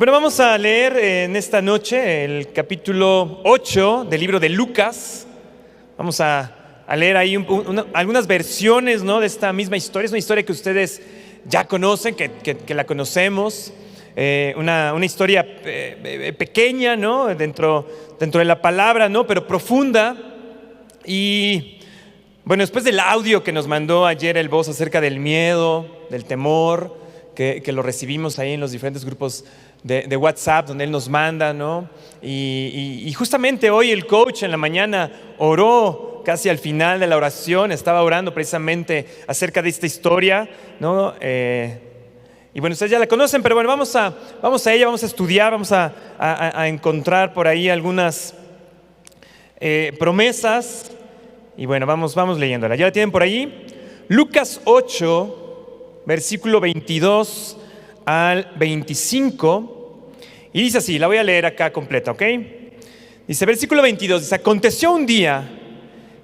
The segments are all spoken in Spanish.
Bueno, vamos a leer en esta noche el capítulo 8 del libro de Lucas. Vamos a leer ahí algunas versiones, ¿no?, de esta misma historia. Es una historia que ustedes ya conocen, que la conocemos. Una historia pequeña, ¿no?, dentro de la palabra, ¿no?, pero profunda. Y bueno, después del audio que nos mandó ayer el Boss acerca del miedo, del temor, que lo recibimos ahí en los diferentes grupos de WhatsApp donde él nos manda, ¿no? Y justamente hoy el coach en la mañana oró, casi al final de la oración, estaba orando precisamente acerca de esta historia, ¿no? Y bueno, ustedes ya la conocen, pero bueno, vamos a ella, vamos a estudiar, vamos a encontrar por ahí algunas promesas. Y bueno, vamos leyéndola. ¿Ya la tienen por ahí? Lucas 8, versículo 22 al 25. Y dice así, la voy a leer acá completa, ¿ok? Dice, versículo 22, dice: aconteció un día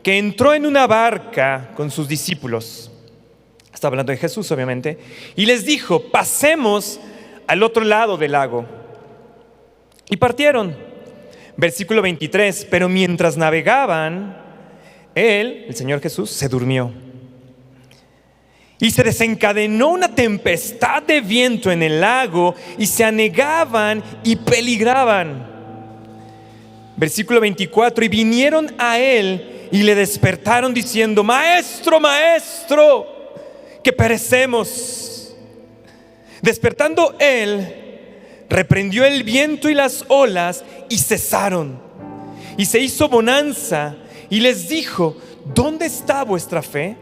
que entró en una barca con sus discípulos. Está hablando de Jesús, obviamente. Y les dijo: pasemos al otro lado del lago. Y partieron. Versículo 23, pero mientras navegaban, él, el Señor Jesús, se durmió. Y se desencadenó una tempestad de viento en el lago y se anegaban y peligraban. Versículo 24, y vinieron a él y le despertaron diciendo: Maestro, Maestro, que perecemos. Despertando él, reprendió el viento y las olas y cesaron. Y se hizo bonanza y les dijo: ¿dónde está vuestra fe?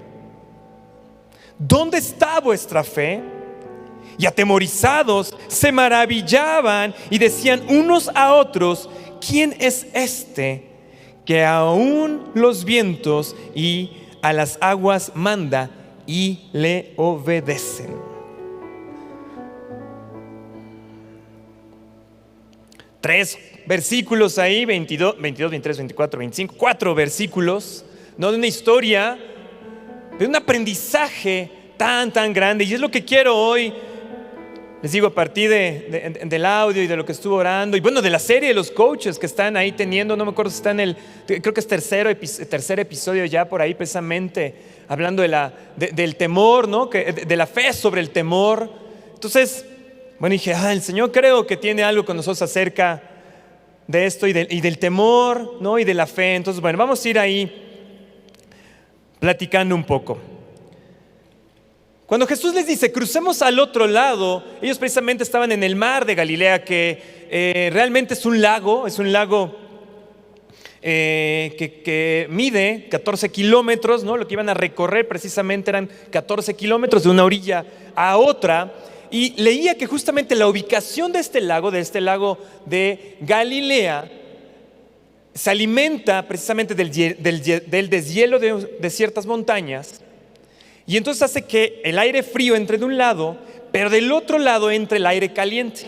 ¿Dónde está vuestra fe? Y atemorizados se maravillaban y decían unos a otros: ¿quién es este que aún los vientos y a las aguas manda y le obedecen? Tres versículos ahí, 22, 23, 24, 25, 4 versículos, no, de una historia, de un aprendizaje tan grande. Y es lo que quiero hoy, les digo, a partir del audio y de lo que estuve orando, y bueno, de la serie de los coaches que están ahí teniendo, no me acuerdo si está creo que es tercer episodio ya por ahí, precisamente hablando del temor, ¿no?, de la fe sobre el temor. Entonces, bueno, dije, el Señor creo que tiene algo con nosotros acerca de esto y del temor, ¿no?, y de la fe. Entonces, bueno, vamos a ir ahí platicando un poco. Cuando Jesús les dice: crucemos al otro lado, ellos precisamente estaban en el mar de Galilea, que realmente es un lago que mide 14 kilómetros, ¿no? Lo que iban a recorrer precisamente eran 14 kilómetros de una orilla a otra. Y leía que justamente la ubicación de este lago de Galilea, se alimenta precisamente del deshielo de ciertas montañas. Y entonces hace que el aire frío entre de un lado, pero del otro lado entre el aire caliente.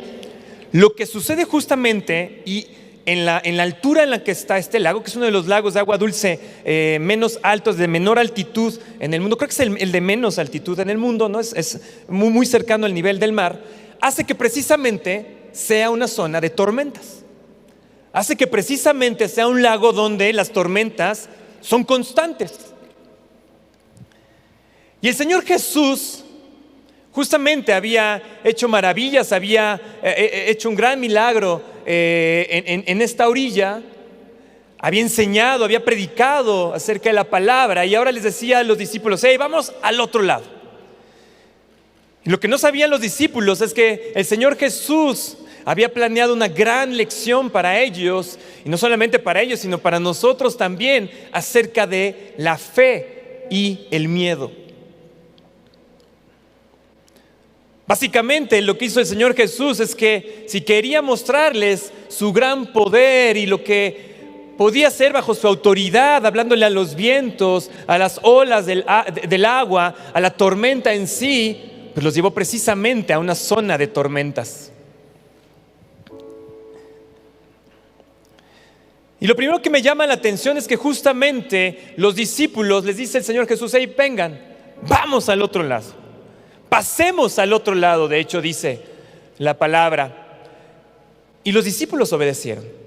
Lo que sucede justamente y en la altura en la que está este lago, que es uno de los lagos de agua dulce menos altos, de menor altitud en el mundo, creo que es el de menos altitud en el mundo, ¿no? Es muy cercano al nivel del mar, hace que precisamente sea una zona de tormentas. Hace que precisamente sea un lago donde las tormentas son constantes. Y el Señor Jesús justamente había hecho maravillas, había hecho un gran milagro en esta orilla, había enseñado, había predicado acerca de la palabra, y ahora les decía a los discípulos: vamos al otro lado. Y lo que no sabían los discípulos es que el Señor Jesús había planeado una gran lección para ellos, y no solamente para ellos, sino para nosotros también, acerca de la fe y el miedo. Básicamente lo que hizo el Señor Jesús es que, si quería mostrarles su gran poder y lo que podía hacer bajo su autoridad, hablándole a los vientos, a las olas del agua, a la tormenta en sí, pues los llevó precisamente a una zona de tormentas. Y lo primero que me llama la atención es que justamente los discípulos, les dice el Señor Jesús: vengan, vamos al otro lado. Pasemos al otro lado, de hecho dice la palabra. Y los discípulos obedecieron.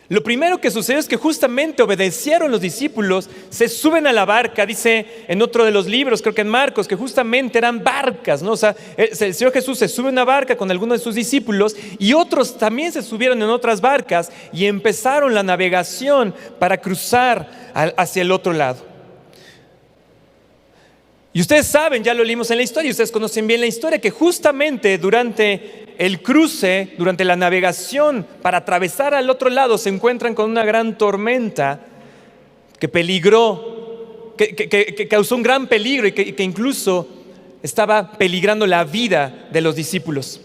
Lo primero que sucedió es que justamente obedecieron los discípulos, se suben a la barca, dice en otro de los libros, creo que en Marcos, que justamente eran barcas, ¿no? O sea, el Señor Jesús se sube a una barca con algunos de sus discípulos y otros también se subieron en otras barcas y empezaron la navegación para cruzar hacia el otro lado. Y ustedes saben, ya lo leímos en la historia, ustedes conocen bien la historia, que justamente durante el cruce, durante la navegación para atravesar al otro lado, se encuentran con una gran tormenta que peligró, que causó un gran peligro y que incluso estaba peligrando la vida de los discípulos.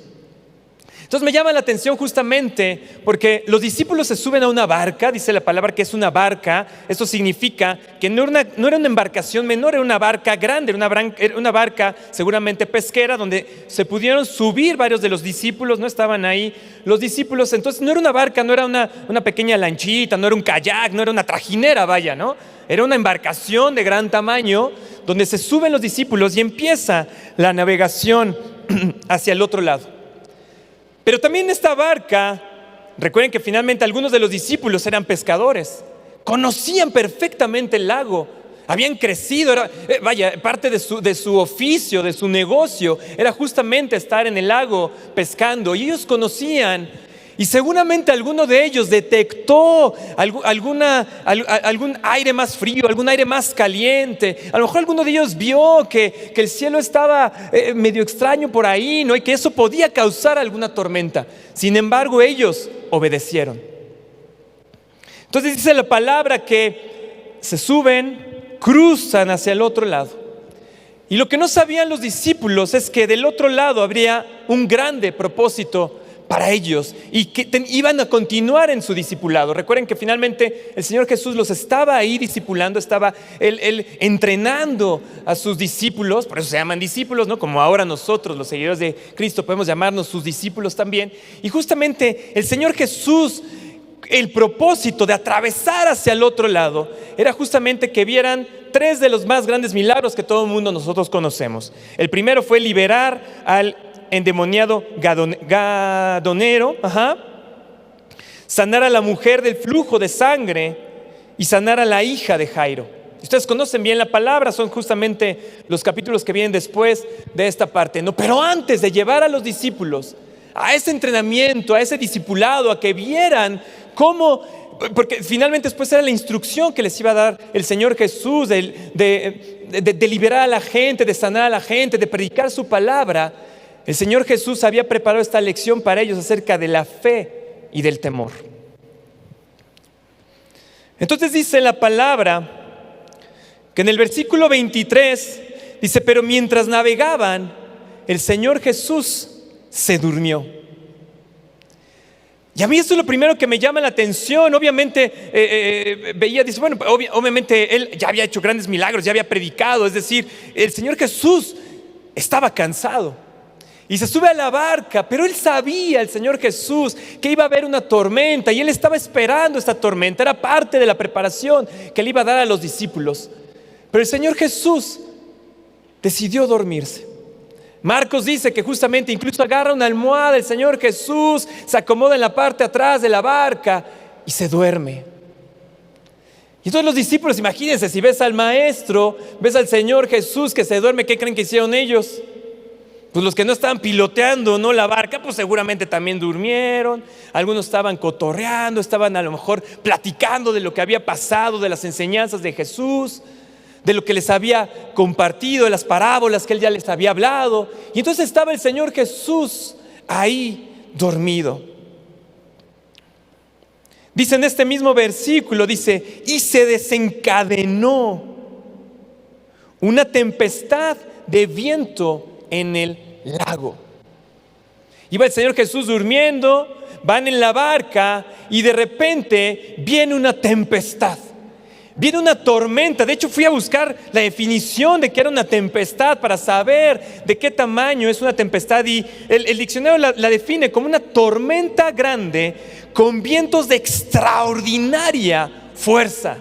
Entonces me llama la atención justamente porque los discípulos se suben a una barca, dice la palabra que es una barca. Esto significa que no era una embarcación menor, era una barca grande, era una barca seguramente pesquera donde se pudieron subir varios de los discípulos, no estaban ahí los discípulos. Entonces no era una barca, no era una pequeña lanchita, no era un kayak, no era una trajinera, vaya, ¿no? Era una embarcación de gran tamaño donde se suben los discípulos y empieza la navegación hacia el otro lado. Pero también esta barca, recuerden que finalmente algunos de los discípulos eran pescadores, conocían perfectamente el lago, habían crecido, parte de su oficio, de su negocio, era justamente estar en el lago pescando, y ellos conocían. Y seguramente alguno de ellos detectó algún aire más frío, algún aire más caliente. A lo mejor alguno de ellos vio que el cielo estaba medio extraño por ahí, ¿no? Y que eso podía causar alguna tormenta. Sin embargo, ellos obedecieron. Entonces dice la palabra que se suben, cruzan hacia el otro lado. Y lo que no sabían los discípulos es que del otro lado habría un grande propósito para ellos y que iban a continuar en su discipulado. Recuerden que finalmente el Señor Jesús los estaba ahí discipulando, estaba él entrenando a sus discípulos, por eso se llaman discípulos, ¿no? Como ahora nosotros, los seguidores de Cristo, podemos llamarnos sus discípulos también. Y justamente el Señor Jesús, el propósito de atravesar hacia el otro lado era justamente que vieran tres de los más grandes milagros que todo el mundo nosotros conocemos. El primero fue liberar al endemoniado gadonero, sanar a la mujer del flujo de sangre y sanar a la hija de Jairo. Ustedes conocen bien la palabra, son justamente los capítulos que vienen después de esta parte, ¿no? Pero antes de llevar a los discípulos a ese entrenamiento, a ese discipulado, a que vieran cómo, porque finalmente después era la instrucción que les iba a dar el Señor Jesús de liberar a la gente, de sanar a la gente, de predicar su palabra. El Señor Jesús había preparado esta lección para ellos acerca de la fe y del temor. Entonces dice la palabra que en el versículo 23 dice: pero mientras navegaban, el Señor Jesús se durmió. Y a mí esto es lo primero que me llama la atención. Obviamente dice, bueno, obviamente Él ya había hecho grandes milagros, ya había predicado. Es decir, el Señor Jesús estaba cansado y se sube a la barca, pero Él sabía, el Señor Jesús, que iba a haber una tormenta y Él estaba esperando esta tormenta. Era parte de la preparación que Él iba a dar a los discípulos. Pero el Señor Jesús decidió dormirse. Marcos dice que justamente incluso agarra una almohada el Señor Jesús, se acomoda en la parte atrás de la barca y se duerme. Y todos los discípulos, imagínense, si ves al maestro, ves al Señor Jesús que se duerme, ¿qué creen que hicieron ellos? Pues los que no estaban piloteando, ¿no?, la barca, pues seguramente también durmieron. Algunos estaban cotorreando, estaban a lo mejor platicando de lo que había pasado, de las enseñanzas de Jesús, de lo que les había compartido, de las parábolas que Él ya les había hablado. Y entonces estaba el Señor Jesús ahí dormido. Dice en este mismo versículo, dice: y se desencadenó una tempestad de viento en el lago. Iba el Señor Jesús durmiendo, van en la barca y de repente viene una tempestad. Viene una tormenta. De hecho, fui a buscar la definición de qué era una tempestad para saber de qué tamaño es una tempestad. Y el diccionario la define como una tormenta grande con vientos de extraordinaria fuerza.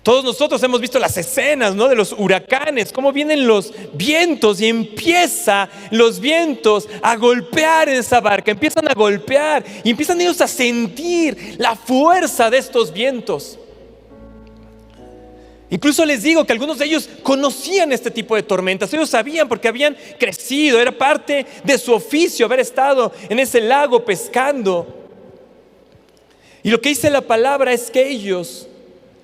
Todos nosotros hemos visto las escenas, ¿no?, de los huracanes, cómo vienen los vientos y empiezan los vientos a golpear en esa barca, empiezan a golpear y empiezan ellos a sentir la fuerza de estos vientos. Incluso les digo que algunos de ellos conocían este tipo de tormentas, ellos sabían porque habían crecido, era parte de su oficio haber estado en ese lago pescando. Y lo que dice la palabra es que ellos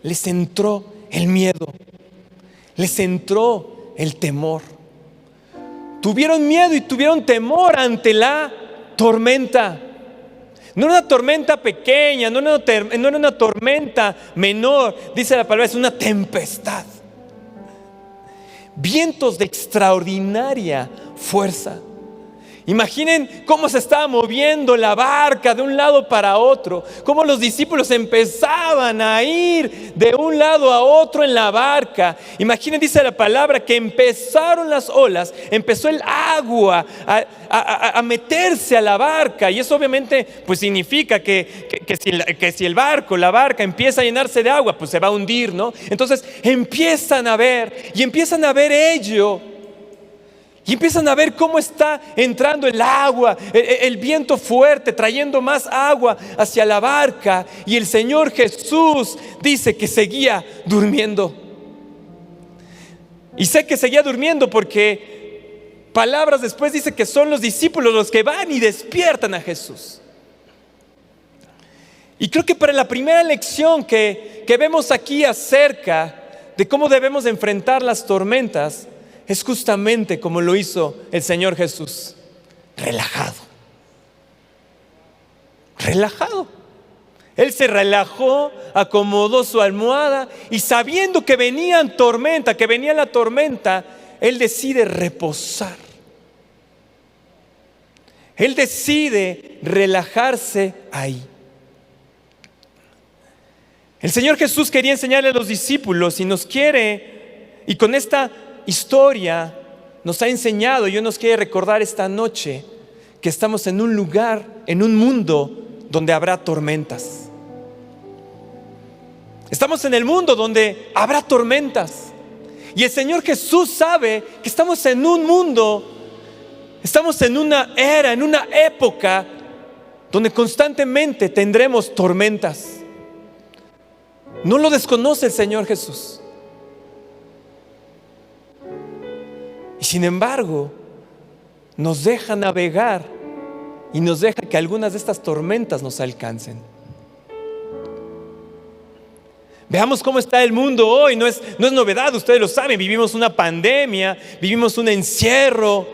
les entró el miedo, les entró el temor. Tuvieron miedo y tuvieron temor ante la tormenta. No era una tormenta pequeña, no era una tormenta menor, dice la palabra, es una tempestad. Vientos de extraordinaria fuerza. Imaginen cómo se estaba moviendo la barca de un lado para otro, cómo los discípulos empezaban a ir de un lado a otro en la barca. Imaginen, dice la palabra, que empezaron las olas, empezó el agua a meterse a la barca, y eso obviamente pues significa que si la barca empieza a llenarse de agua, pues se va a hundir, ¿no? Entonces empiezan a ver ello. Y empiezan a ver cómo está entrando el agua, el viento fuerte, trayendo más agua hacia la barca. Y el Señor Jesús dice que seguía durmiendo. Y sé que seguía durmiendo porque palabras después dice que son los discípulos los que van y despiertan a Jesús. Y creo que para la primera lección que vemos aquí acerca de cómo debemos enfrentar las tormentas, es justamente como lo hizo el Señor Jesús, relajado. Él se relajó, acomodó su almohada y sabiendo que venía la tormenta, Él decide reposar. Él decide relajarse ahí. El Señor Jesús quería enseñarle a los discípulos y con esta historia nos ha enseñado y nos quiere recordar esta noche que estamos en un lugar, en un mundo donde habrá tormentas. Estamos en el mundo donde habrá tormentas. Y el Señor Jesús sabe que estamos en un mundo, estamos en una era, en una época donde constantemente tendremos tormentas. No lo desconoce el Señor Jesús. Y sin embargo, nos deja navegar y nos deja que algunas de estas tormentas nos alcancen. Veamos cómo está el mundo hoy. No es novedad, ustedes lo saben. Vivimos una pandemia, vivimos un encierro.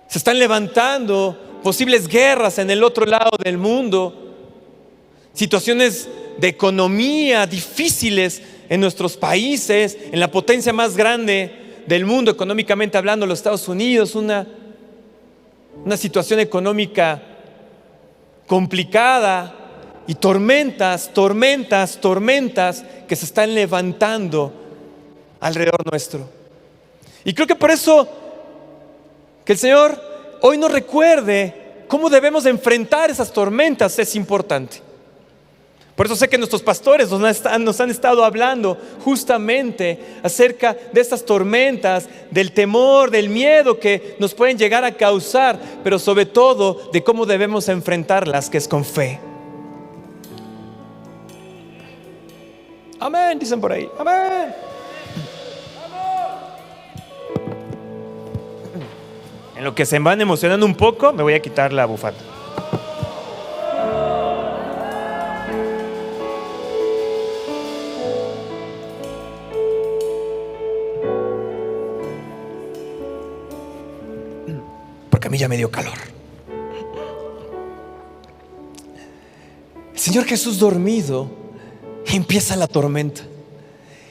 Se están levantando posibles guerras en el otro lado del mundo, situaciones de economía difíciles en nuestros países, en la potencia más grande del mundo económicamente hablando, los Estados Unidos, una situación económica complicada y tormentas que se están levantando alrededor nuestro. Y creo que por eso que el Señor hoy nos recuerde cómo debemos enfrentar esas tormentas es importante. Por eso sé que nuestros pastores nos han estado hablando justamente acerca de estas tormentas, del temor, del miedo que nos pueden llegar a causar, pero sobre todo de cómo debemos enfrentarlas, que es con fe. Amén, dicen por ahí. Amén. En lo que se van emocionando un poco, me voy a quitar la bufanda. Porque a mí ya me dio calor. El Señor Jesús dormido, empieza la tormenta.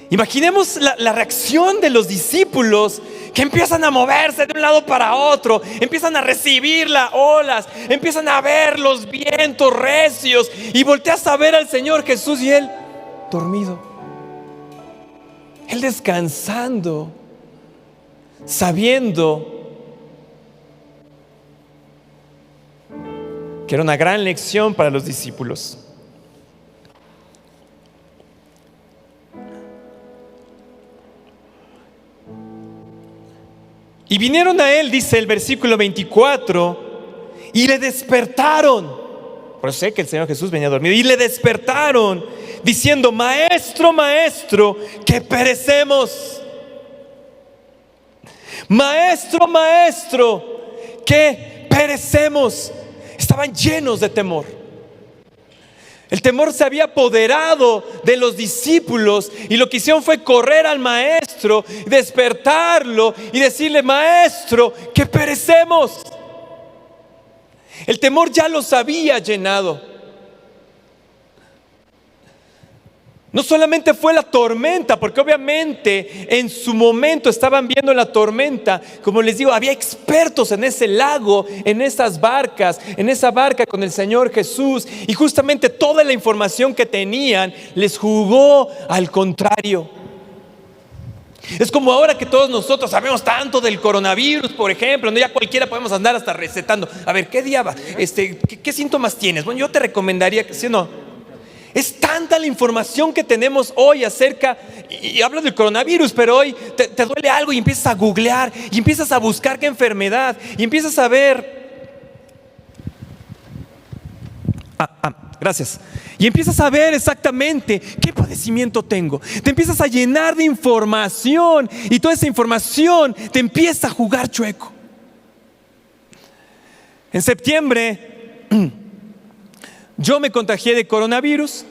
Imaginemos la reacción de los discípulos que empiezan a moverse de un lado para otro, empiezan a recibir las olas, empiezan a ver los vientos recios y volteas a ver al Señor Jesús y Él dormido, Él descansando, sabiendo que era una gran lección para los discípulos. Y vinieron a él, dice el versículo 24, y le despertaron. Por eso sé que el Señor Jesús venía dormido. Y le despertaron diciendo: maestro, maestro, que perecemos. Maestro, maestro, que perecemos. Estaban llenos de temor. El temor se había apoderado de los discípulos y lo que hicieron fue correr al maestro, despertarlo y decirle: maestro, que perecemos. El temor ya los había llenado. No solamente fue la tormenta, porque obviamente en su momento estaban viendo la tormenta. Como les digo, había expertos en ese lago, en esas barcas, en esa barca con el Señor Jesús. Y justamente toda la información que tenían les jugó al contrario. Es como ahora que todos nosotros sabemos tanto del coronavirus, por ejemplo, ¿no? Ya cualquiera podemos andar hasta recetando. A ver, ¿qué día va? ¿Qué síntomas tienes? Bueno, yo te recomendaría que, ¿sí o no? Es tanta la información que tenemos hoy acerca, y hablo del coronavirus, pero hoy te duele algo y empiezas a googlear, y empiezas a buscar qué enfermedad, y empiezas a ver. Gracias. Y empiezas a ver exactamente qué padecimiento tengo. Te empiezas a llenar de información, y toda esa información te empieza a jugar chueco. En septiembre yo me contagié de coronavirus.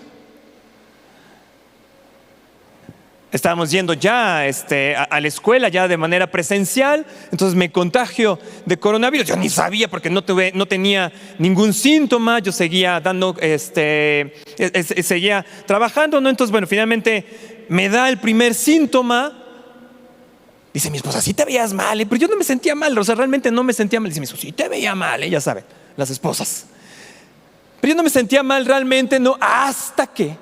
Estábamos yendo ya a la escuela ya de manera presencial. Entonces me contagio de coronavirus. Yo ni sabía porque no tenía ningún síntoma. Yo seguía seguía trabajando, ¿no? Entonces, bueno, finalmente me da el primer síntoma. Dice mi esposa: sí te veías mal, pero yo no me sentía mal. O sea, realmente no me sentía mal. Dice mi esposa: sí te veía mal, ya saben, las esposas. Pero yo no me sentía mal realmente, no, hasta que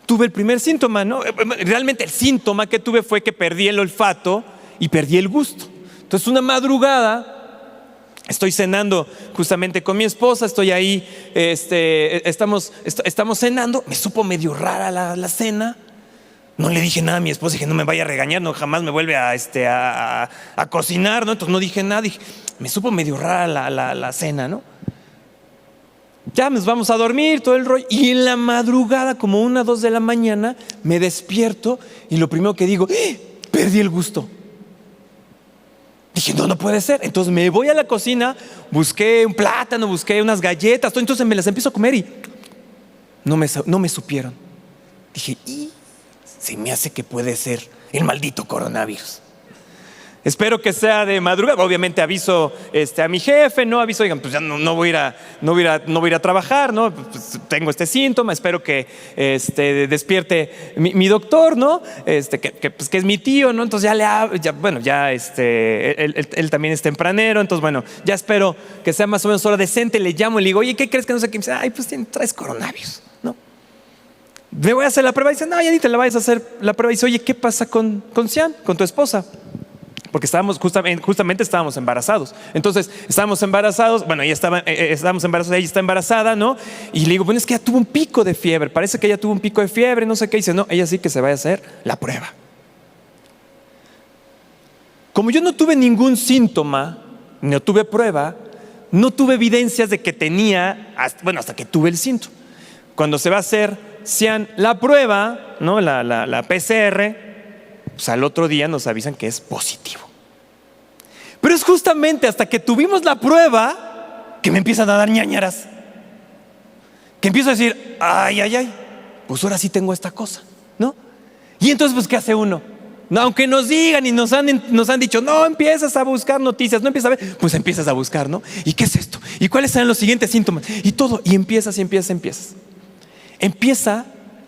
tuve el primer síntoma, ¿no? Realmente el síntoma que tuve fue que perdí el olfato y perdí el gusto. Entonces, una madrugada, estoy cenando justamente con mi esposa, estoy ahí, estamos cenando, me supo medio rara la cena. No le dije nada a mi esposa, dije: no me vaya a regañar, no, jamás me vuelve a cocinar, ¿no? Entonces no dije nada, dije: me supo medio rara la cena, ¿no? Ya nos vamos a dormir, todo el rollo. Y en la madrugada, como 1, 2 de la mañana, me despierto y lo primero que digo: perdí el gusto. Dije: no puede ser. Entonces me voy a la cocina, busqué un plátano, busqué unas galletas, todo. Entonces me las empiezo a comer y no me supieron. Dije: se me hace que puede ser el maldito coronavirus. Espero que sea de madrugada. Obviamente aviso a mi jefe, no aviso, digan, pues ya no voy a ir a trabajar, ¿no? Pues tengo este síntoma, espero que despierte mi doctor, ¿no? Que es mi tío, ¿no? Entonces ya le hablo, él también es tempranero, entonces bueno, ya espero que sea más o menos hora decente, le llamo y le digo: oye, ¿qué crees que no sé qué? Me dice: ay, pues traes coronavirus, ¿no? Me voy a hacer la prueba. Y dice: no, ya ni te la vayas a hacer la prueba. Y dice: oye, ¿qué pasa con Sian, con tu esposa? Porque justamente estábamos embarazados. Entonces estábamos embarazados, bueno, estábamos embarazados, ella está embarazada, ¿no? Y le digo: bueno, es que ella tuvo un pico de fiebre, parece que ella tuvo un pico de fiebre, no sé qué. Y dice: no, ella sí que se vaya a hacer la prueba. Como yo no tuve ningún síntoma, no tuve prueba, no tuve evidencias de que tenía, hasta que tuve el síntoma. Cuando se va a hacer la prueba, ¿no? La PCR, pues al otro día nos avisan que es positivo. Pero es justamente hasta que tuvimos la prueba que me empiezan a dar ñañaras, que empiezo a decir: ay, pues ahora sí tengo esta cosa, ¿no? Y entonces, pues, ¿qué hace uno? No, aunque nos digan y nos han dicho: no, empiezas a buscar noticias, no empiezas a ver, pues empiezas a buscar, ¿no? ¿Y qué es esto? ¿Y cuáles serán los siguientes síntomas? Y todo, y empiezas. Empieza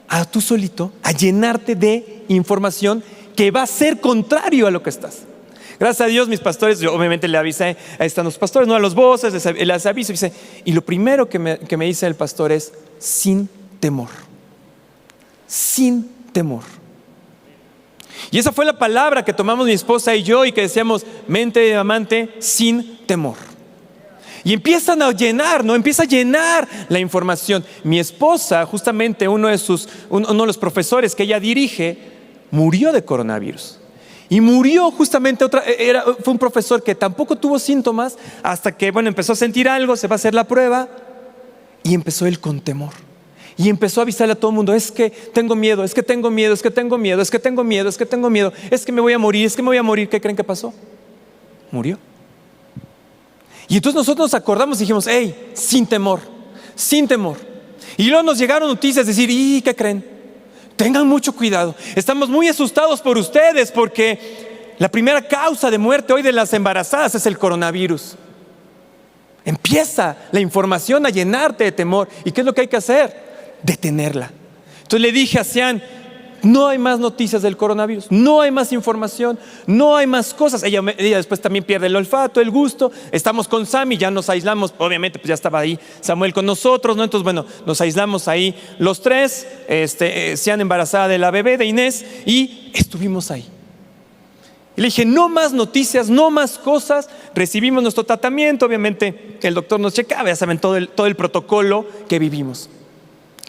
a tú solito a llenarte de información que va a ser contrario a lo que estás. Gracias a Dios, mis pastores, yo obviamente le avisé a los pastores, no a los voces, les aviso. Y lo primero que me dice el pastor es: sin temor. Sin temor. Y esa fue la palabra que tomamos mi esposa y yo, y que decíamos: mente de amante, sin temor. Y empiezan a llenar, ¿no? Empieza a llenar la información. Mi esposa, justamente uno de los profesores que ella dirige, murió de coronavirus. Y murió justamente fue un profesor que tampoco tuvo síntomas hasta que, empezó a sentir algo, se va a hacer la prueba y empezó él con temor. Y empezó a avisarle a todo el mundo, es que tengo miedo, es que tengo miedo, es que tengo miedo, es que tengo miedo, es que tengo miedo, es que me voy a morir, es que me voy a morir. ¿Qué creen que pasó? Murió. Y entonces nosotros nos acordamos y dijimos, hey, sin temor, sin temor. Y luego nos llegaron noticias de decir, ¿y qué creen? Tengan mucho cuidado. Estamos muy asustados por ustedes porque la primera causa de muerte hoy de las embarazadas es el coronavirus. Empieza la información a llenarte de temor. ¿Y qué es lo que hay que hacer? Detenerla. Entonces le dije a Sian, no hay más noticias del coronavirus, no hay más información, no hay más cosas. Ella después también pierde el olfato, el gusto. Estamos con Sammy, ya nos aislamos. Obviamente pues ya estaba ahí Samuel con nosotros, ¿no? Entonces nos aislamos ahí los tres. Sian embarazada de la bebé de Inés y estuvimos ahí. Y le dije, no más noticias, no más cosas. Recibimos nuestro tratamiento, obviamente el doctor nos checaba, ya saben todo el protocolo que vivimos.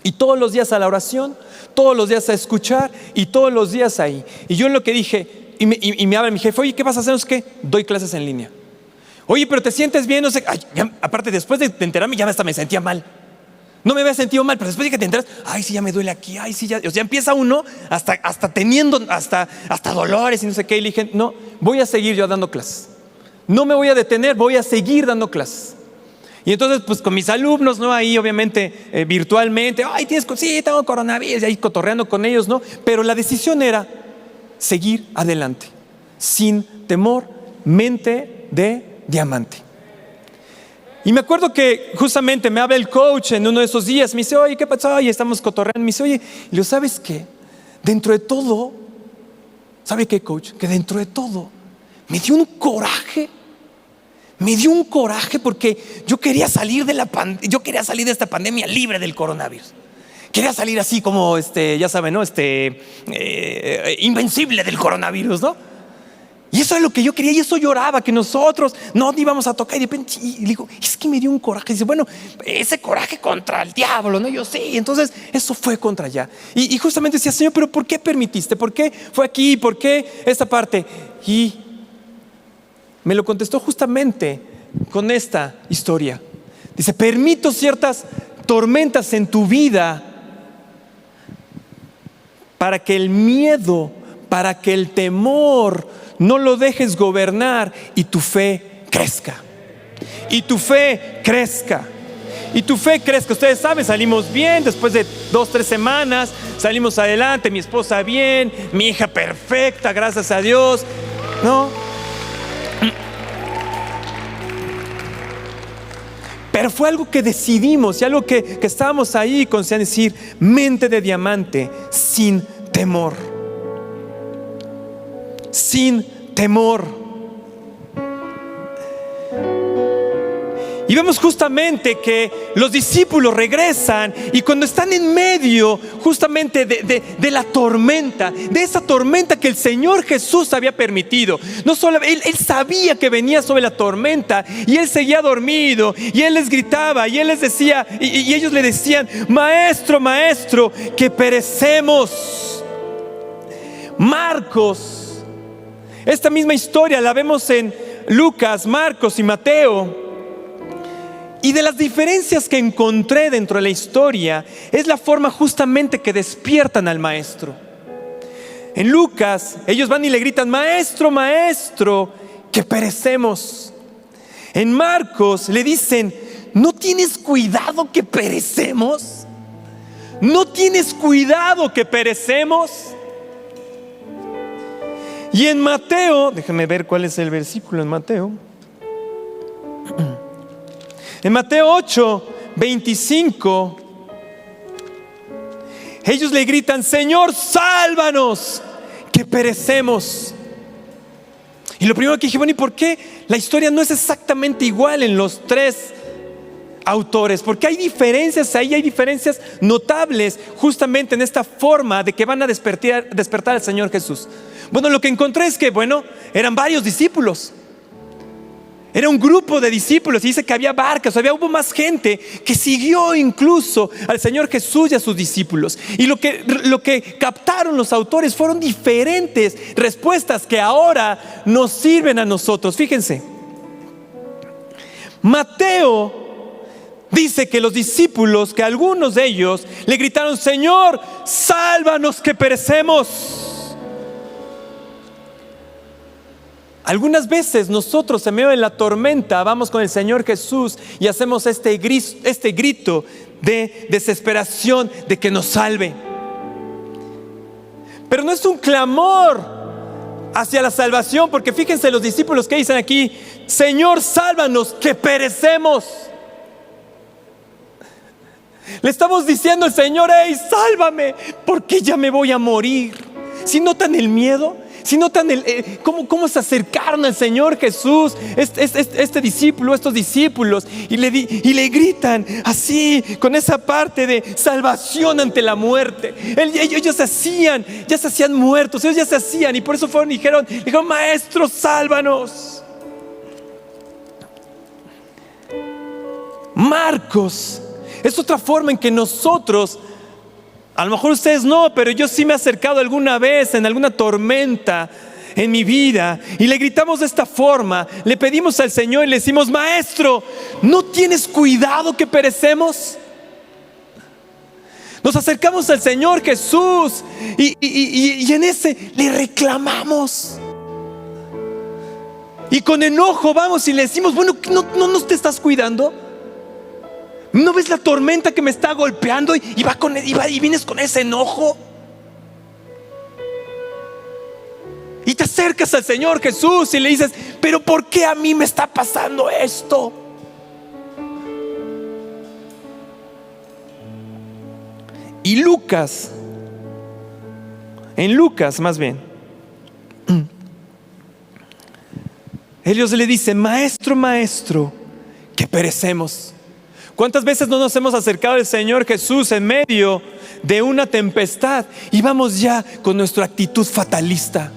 Y todos los días a la oración, todos los días a escuchar y todos los días ahí. Y yo en lo que dije, y me habla mi jefe, oye, ¿qué vas a hacer? Es que doy clases en línea. Oye, pero ¿te sientes bien? No sé. Ay, aparte, después de enterarme, ya hasta me sentía mal. No me había sentido mal, pero después de que te enteras, ay, sí, ya me duele aquí, ay, sí, ya. O sea, empieza uno hasta teniendo hasta dolores y no sé qué. Y le dije, no, voy a seguir yo dando clases. No me voy a detener, voy a seguir dando clases. Y entonces, pues con mis alumnos, ¿no? Ahí obviamente virtualmente, ay, sí, tengo coronavirus, y ahí cotorreando con ellos, ¿no? Pero la decisión era seguir adelante, sin temor, mente de diamante. Y me acuerdo que justamente me habla el coach en uno de esos días, me dice, oye, ¿qué pasó? Y estamos cotorreando, me dice, oye, y yo, ¿sabes qué? Dentro de todo, ¿sabe qué, coach? Que dentro de todo, me dio un coraje. Me dio un coraje porque yo quería salir de esta pandemia libre del coronavirus. Quería salir así como, ya saben, ¿no? Invencible del coronavirus, ¿no? Y eso es lo que yo quería y eso lloraba, que nosotros no íbamos a tocar. Y de repente, y digo, es que me dio un coraje. Y dice, bueno, ese coraje contra el diablo, ¿no? Yo sí, entonces eso fue contra allá. Y justamente decía, Señor, pero ¿por qué permitiste? ¿Por qué fue aquí? ¿Por qué esta parte? Y me lo contestó justamente con esta historia. Dice, permito ciertas tormentas en tu vida para que el miedo, para que el temor no lo dejes gobernar y tu fe crezca. Y tu fe crezca. Y tu fe crezca. Ustedes saben, salimos bien después de 2-3 semanas. Salimos adelante, mi esposa bien, mi hija perfecta, gracias a Dios, ¿no? Pero fue algo que decidimos y algo que estábamos ahí con decir, mente de diamante, sin temor. Sin temor. Y vemos justamente que los discípulos regresan y cuando están en medio justamente de la tormenta, de esa tormenta que el Señor Jesús había permitido, no solo él sabía que venía sobre la tormenta y él seguía dormido y él les gritaba y él les decía y ellos le decían, maestro, maestro, que perecemos. Marcos, esta misma historia la vemos en Lucas, Marcos y Mateo. Y de las diferencias que encontré dentro de la historia es la forma justamente que despiertan al maestro. En Lucas, ellos van y le gritan, maestro, maestro, que perecemos. En Marcos le dicen, ¿no tienes cuidado que perecemos? ¿No tienes cuidado que perecemos? Y en Mateo, déjame ver cuál es el versículo en Mateo. En Mateo 8:25, ellos le gritan, Señor, sálvanos, que perecemos. Y lo primero que dije, bueno, ¿y por qué la historia no es exactamente igual en los tres autores? Porque hay diferencias ahí, hay diferencias notables justamente en esta forma de que van a despertar al Señor Jesús. Bueno, lo que encontré es que, eran varios discípulos. era un grupo de discípulos y dice que había barcas, hubo más gente que siguió incluso al Señor Jesús y a sus discípulos. Y lo que captaron los autores fueron diferentes respuestas que ahora nos sirven a nosotros. Fíjense, Mateo dice que los discípulos, que algunos de ellos le gritaron: Señor, sálvanos que perecemos. Algunas veces nosotros en medio de la tormenta vamos con el Señor Jesús y hacemos este grito de desesperación de que nos salve. Pero no es un clamor hacia la salvación, porque fíjense los discípulos que dicen aquí: Señor, sálvanos que perecemos. Le estamos diciendo al Señor: hey, sálvame, porque ya me voy a morir. ¿Si notan el miedo? Si notan cómo se acercaron al Señor Jesús, estos discípulos, y le gritan así, con esa parte de salvación ante la muerte. Ellos ya se hacían muertos, ellos ya se hacían, y por eso fueron y dijeron: Maestro, sálvanos. Marcos es otra forma en que nosotros, a lo mejor ustedes no, pero yo sí me he acercado alguna vez en alguna tormenta en mi vida y le gritamos de esta forma, le pedimos al Señor y le decimos: Maestro, ¿no tienes cuidado que perecemos? Nos acercamos al Señor Jesús y en ese le reclamamos. Y con enojo vamos y le decimos: bueno, ¿no te estás cuidando? ¿No ves la tormenta que me está golpeando y vienes con ese enojo? Y te acercas al Señor Jesús y le dices: pero ¿por qué a mí me está pasando esto? Y en Lucas más bien, ellos le dicen: Maestro, maestro, que perecemos. ¿Cuántas veces no nos hemos acercado al Señor Jesús en medio de una tempestad y vamos ya con nuestra actitud fatalista?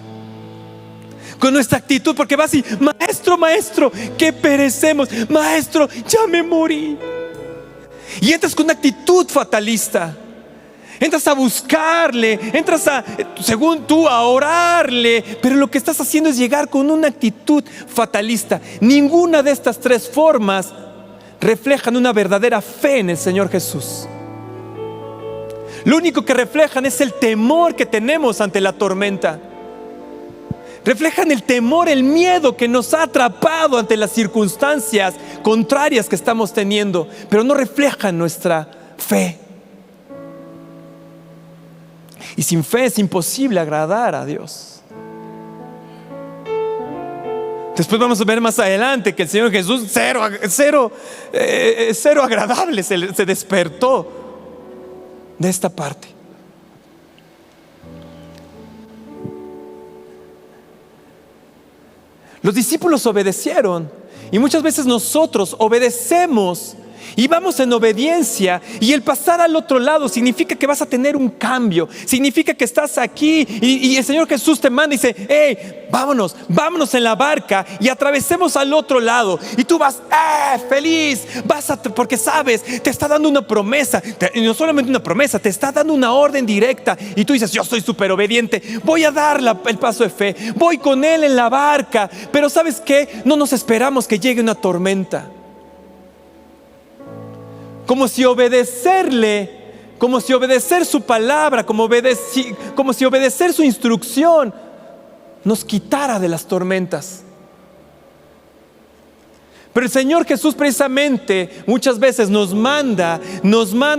Con nuestra actitud, porque vas y: Maestro, maestro, que perecemos. Maestro, ya me morí. Y entras con una actitud fatalista. Entras a buscarle, según tú, a orarle, pero lo que estás haciendo es llegar con una actitud fatalista. Ninguna de estas tres formas reflejan una verdadera fe en el Señor Jesús. Lo único que reflejan es el temor que tenemos ante la tormenta. Reflejan el temor, el miedo que nos ha atrapado ante las circunstancias contrarias que estamos teniendo, pero no reflejan nuestra fe. Y sin fe es imposible agradar a Dios. Después vamos a ver más adelante que el Señor Jesús cero agradable se despertó de esta parte. Los discípulos obedecieron, y muchas veces nosotros obedecemos y vamos en obediencia, y el pasar al otro lado significa que vas a tener un cambio, significa que estás aquí y el Señor Jesús te manda y dice: hey, vámonos en la barca y atravesemos al otro lado. Y tú vas feliz, porque sabes, te está dando una promesa, y no solamente una promesa, te está dando una orden directa, y tú dices: yo soy súper obediente, voy a dar el paso de fe, voy con Él en la barca. Pero ¿sabes qué? No nos esperamos que llegue una tormenta. Como si obedecer su palabra, como si obedecer su instrucción nos quitara de las tormentas. Pero el Señor Jesús precisamente muchas veces nos manda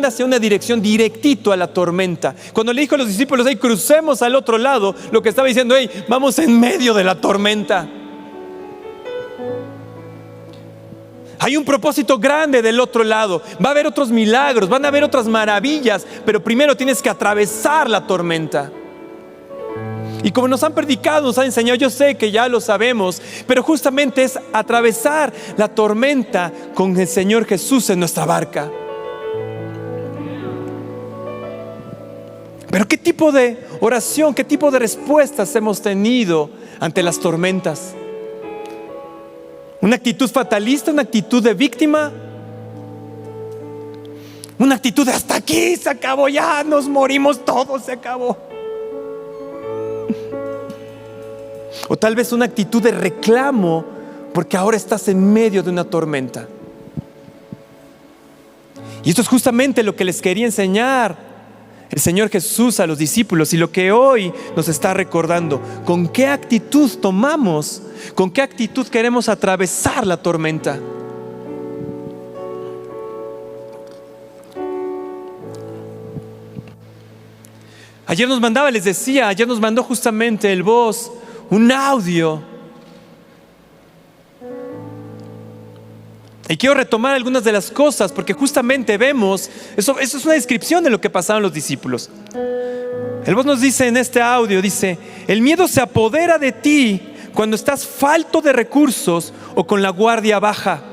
hacia una dirección directito a la tormenta. Cuando le dijo a los discípulos: hey, crucemos al otro lado, lo que estaba diciendo: hey, vamos en medio de la tormenta. Hay un propósito grande del otro lado. Va a haber otros milagros, van a haber otras maravillas, pero primero tienes que atravesar la tormenta. Y como nos han predicado, nos han enseñado, yo sé que ya lo sabemos, pero justamente es atravesar la tormenta con el Señor Jesús en nuestra barca. Pero ¿qué tipo de oración, qué tipo de respuestas hemos tenido ante las tormentas? ¿Una actitud fatalista? ¿Una actitud de víctima? ¿Una actitud de hasta aquí, se acabó, ya nos morimos todos, se acabó? O tal vez una actitud de reclamo porque ahora estás en medio de una tormenta. Y esto es justamente lo que les quería enseñar el Señor Jesús a los discípulos, y lo que hoy nos está recordando. ¿Con qué actitud tomamos? ¿Con qué actitud queremos atravesar la tormenta? Ayer nos mandó justamente el Voz un audio. Y quiero retomar algunas de las cosas, porque justamente vemos, eso es una descripción de lo que pasaron los discípulos. El Voz nos dice en este audio, dice: el miedo se apodera de ti cuando estás falto de recursos o con la guardia baja.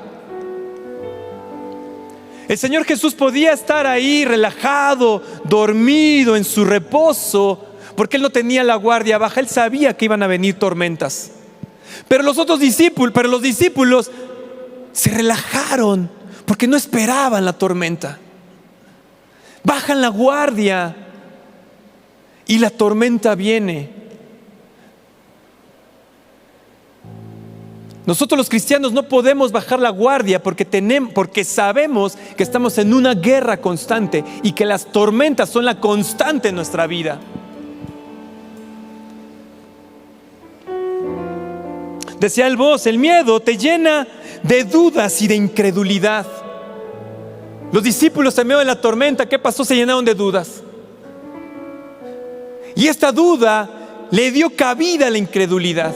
El Señor Jesús podía estar ahí relajado, dormido, en su reposo, porque Él no tenía la guardia baja. Él sabía que iban a venir tormentas. Pero los discípulos se relajaron porque no esperaban la tormenta. Bajan la guardia y la tormenta viene. Nosotros los cristianos no podemos bajar la guardia porque sabemos que estamos en una guerra constante y que las tormentas son la constante en nuestra vida. Decía el Voz: el miedo te llena de dudas y de incredulidad. Los discípulos en medio de la tormenta, ¿qué pasó? Se llenaron de dudas. Y esta duda le dio cabida a la incredulidad.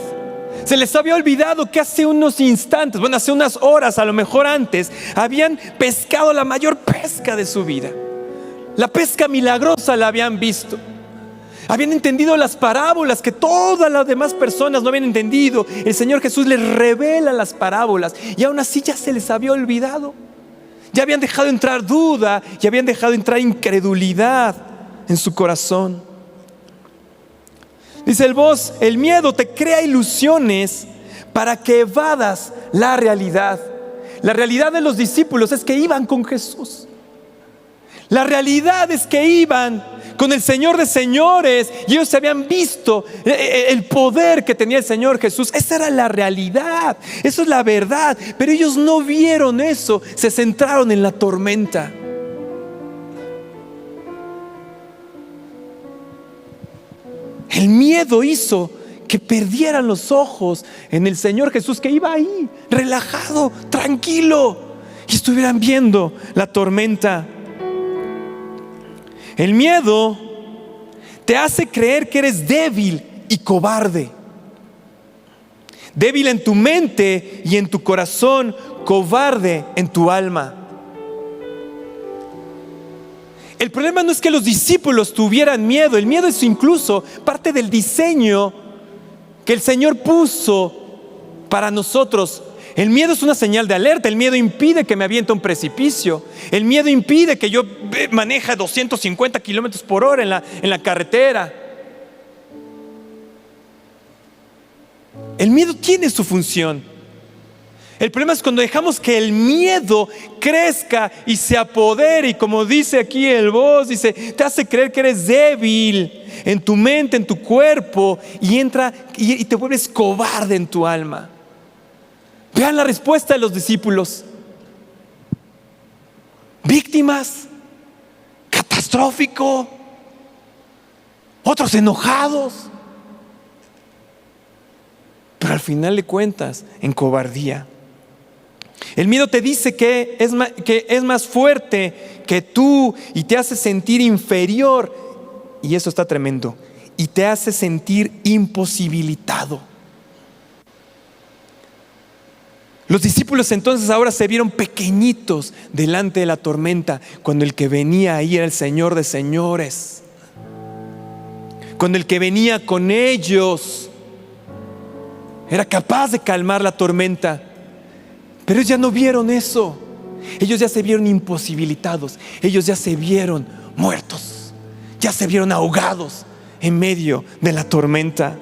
Se les había olvidado que hace unos instantes, hace unas horas, a lo mejor antes, habían pescado la mayor pesca de su vida. La pesca milagrosa la habían visto. Habían entendido las parábolas que todas las demás personas no habían entendido. El Señor Jesús les revela las parábolas y aún así ya se les había olvidado. Ya habían dejado entrar duda, ya habían dejado entrar incredulidad en su corazón. Dice el Voz: el miedo te crea ilusiones para que evadas la realidad. La realidad de los discípulos es que iban con Jesús. La realidad es que iban con el Señor de señores y ellos habían visto el poder que tenía el Señor Jesús. Esa era la realidad, eso es la verdad. Pero ellos no vieron eso, se centraron en la tormenta. El miedo hizo que perdieran los ojos en el Señor Jesús, que iba ahí, relajado, tranquilo, y estuvieran viendo la tormenta. El miedo te hace creer que eres débil y cobarde. Débil en tu mente y en tu corazón, cobarde en tu alma. El problema no es que los discípulos tuvieran miedo. El miedo es incluso parte del diseño que el Señor puso para nosotros. El miedo es una señal de alerta. El miedo impide que me aviente a un precipicio. El miedo impide que yo maneje 250 kilómetros por hora en la carretera. El miedo tiene su función. El problema es cuando dejamos que el miedo crezca y se apodere, y como dice aquí el Voz, dice, te hace creer que eres débil en tu mente, en tu cuerpo, y te vuelves cobarde en tu alma. Vean la respuesta de los discípulos: víctimas, catastrófico, otros enojados, pero al final de cuentas en cobardía. El miedo te dice que es más fuerte que tú y te hace sentir inferior, y eso está tremendo, y te hace sentir imposibilitado. Los discípulos entonces ahora se vieron pequeñitos delante de la tormenta, cuando el que venía ahí era el Señor de señores, cuando el que venía con ellos era capaz de calmar la tormenta. Pero ellos ya no vieron eso. Ellos ya se vieron imposibilitados. Ellos ya se vieron muertos. Ya se vieron ahogados en medio de la tormenta.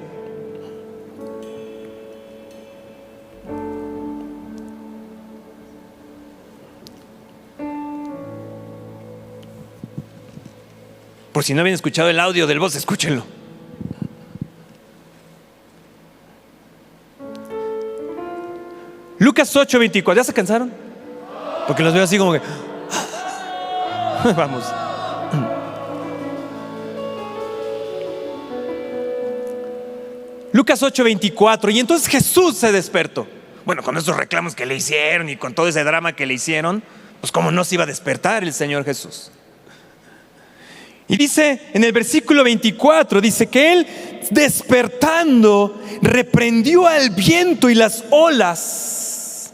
Por si no habían escuchado el audio del voz, escúchenlo. Lucas 8:24. ¿Ya se cansaron? Porque los veo así como que... Vamos. Lucas 8:24. Y entonces Jesús se despertó. Bueno, con esos reclamos que le hicieron y con todo ese drama que le hicieron, pues cómo no se iba a despertar el Señor Jesús. Y dice en el versículo 24, dice que Él despertando reprendió al viento y las olas.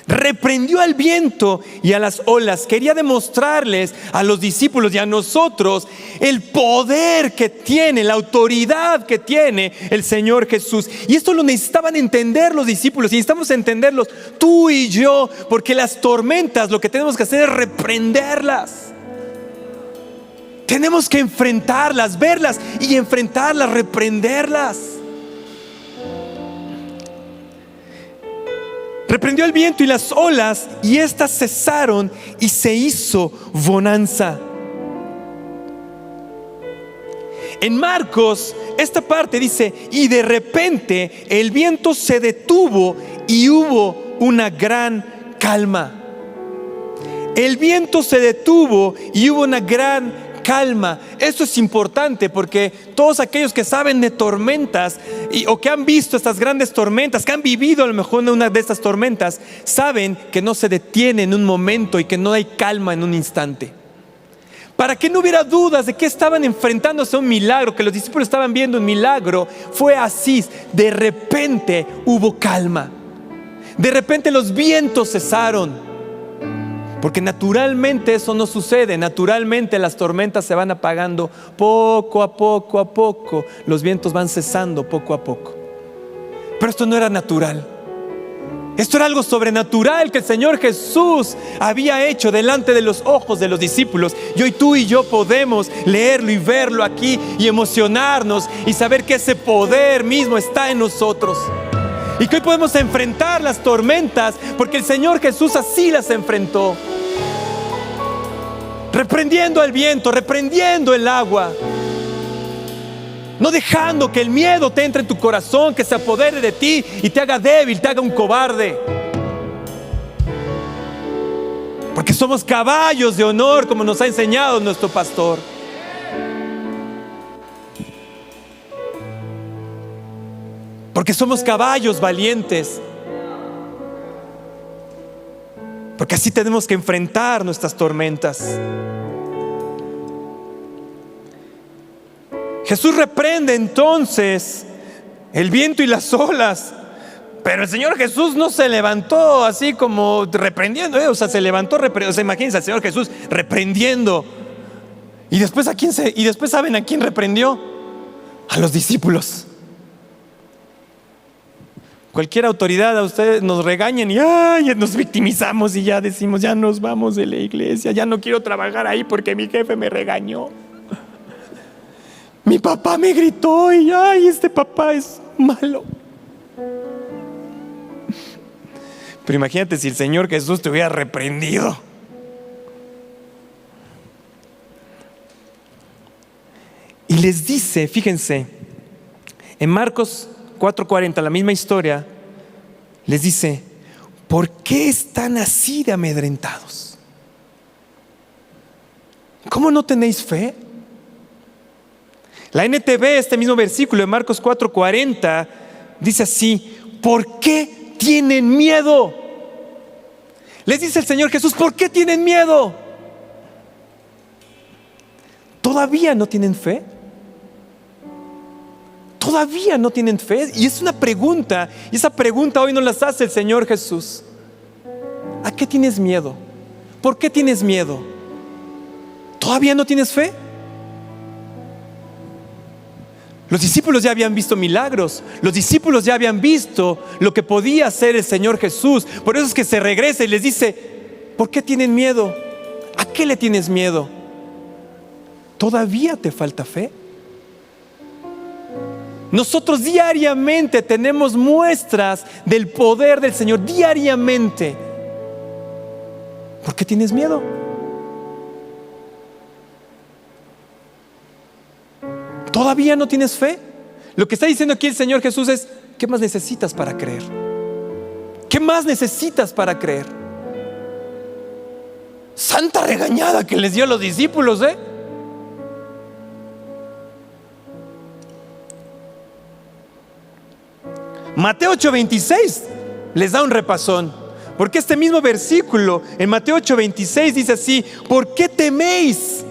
Reprendió al viento y a las olas. Quería demostrarles a los discípulos y a nosotros el poder que tiene, la autoridad que tiene el Señor Jesús. Y esto lo necesitaban entender los discípulos y necesitamos entenderlos tú y yo, porque las tormentas lo que tenemos que hacer es reprenderlas. Tenemos que enfrentarlas, verlas y enfrentarlas, reprenderlas. Reprendió el viento y las olas, y éstas cesaron y se hizo bonanza. En Marcos, esta parte dice: y de repente el viento se detuvo y hubo una gran calma. El viento se detuvo y hubo una gran calma. Esto es importante porque todos aquellos que saben de tormentas o que han visto estas grandes tormentas, que han vivido a lo mejor en una de estas tormentas, saben que no se detiene en un momento y que no hay calma en un instante. Para que no hubiera dudas de que estaban enfrentándose a un milagro, que los discípulos estaban viendo un milagro, fue así. De repente hubo calma. De repente los vientos cesaron. Porque naturalmente eso no sucede. Naturalmente las tormentas se van apagando poco a poco. Los vientos van cesando poco a poco. Pero esto no era natural. Esto era algo sobrenatural que el Señor Jesús había hecho delante de los ojos de los discípulos. Y hoy tú y yo podemos leerlo y verlo aquí y emocionarnos y saber que ese poder mismo está en nosotros. Y que hoy podemos enfrentar las tormentas porque el Señor Jesús así las enfrentó. Reprendiendo al viento, reprendiendo el agua. No dejando que el miedo te entre en tu corazón, que se apodere de ti y te haga débil, te haga un cobarde. Porque somos caballos de honor, como nos ha enseñado nuestro pastor. Porque somos caballos valientes. Porque así tenemos que enfrentar nuestras tormentas. Jesús reprende entonces el viento y las olas. Pero el Señor Jesús no se levantó así como reprendiendo, O sea, se levantó reprendiendo. O sea, imagínense al Señor Jesús reprendiendo. Y después ¿saben a quién reprendió? A los discípulos. Cualquier autoridad a ustedes nos regañen y nos victimizamos y ya decimos: ya nos vamos de la iglesia, ya no quiero trabajar ahí porque mi jefe me regañó. Mi papá me gritó y este papá es malo. Pero imagínate si el Señor Jesús te hubiera reprendido. Y les dice, fíjense, en Marcos 4:40, la misma historia, les dice: ¿por qué están así de amedrentados? ¿Cómo no tenéis fe? La NTV, este mismo versículo de Marcos 4:40, dice así: ¿por qué tienen miedo? Les dice el Señor Jesús: ¿por qué tienen miedo? ¿Todavía no tienen fe? ¿Todavía no tienen fe? Y es una pregunta, y esa pregunta hoy nos la hace el Señor Jesús. ¿A qué tienes miedo? ¿Por qué tienes miedo? ¿Todavía no tienes fe? Los discípulos ya habían visto milagros. Los discípulos ya habían visto lo que podía hacer el Señor Jesús. Por eso es que se regresa y les dice: ¿por qué tienen miedo? ¿A qué le tienes miedo? ¿Todavía te falta fe? Nosotros diariamente tenemos muestras del poder del Señor, diariamente. ¿Por qué tienes miedo? ¿Todavía no tienes fe? Lo que está diciendo aquí el Señor Jesús es: ¿qué más necesitas para creer? ¿Qué más necesitas para creer? Santa regañada que les dio a los discípulos, ¿eh? Mateo 8:26 les da un repasón, porque este mismo versículo en Mateo 8:26 dice así: ¿por qué teméis,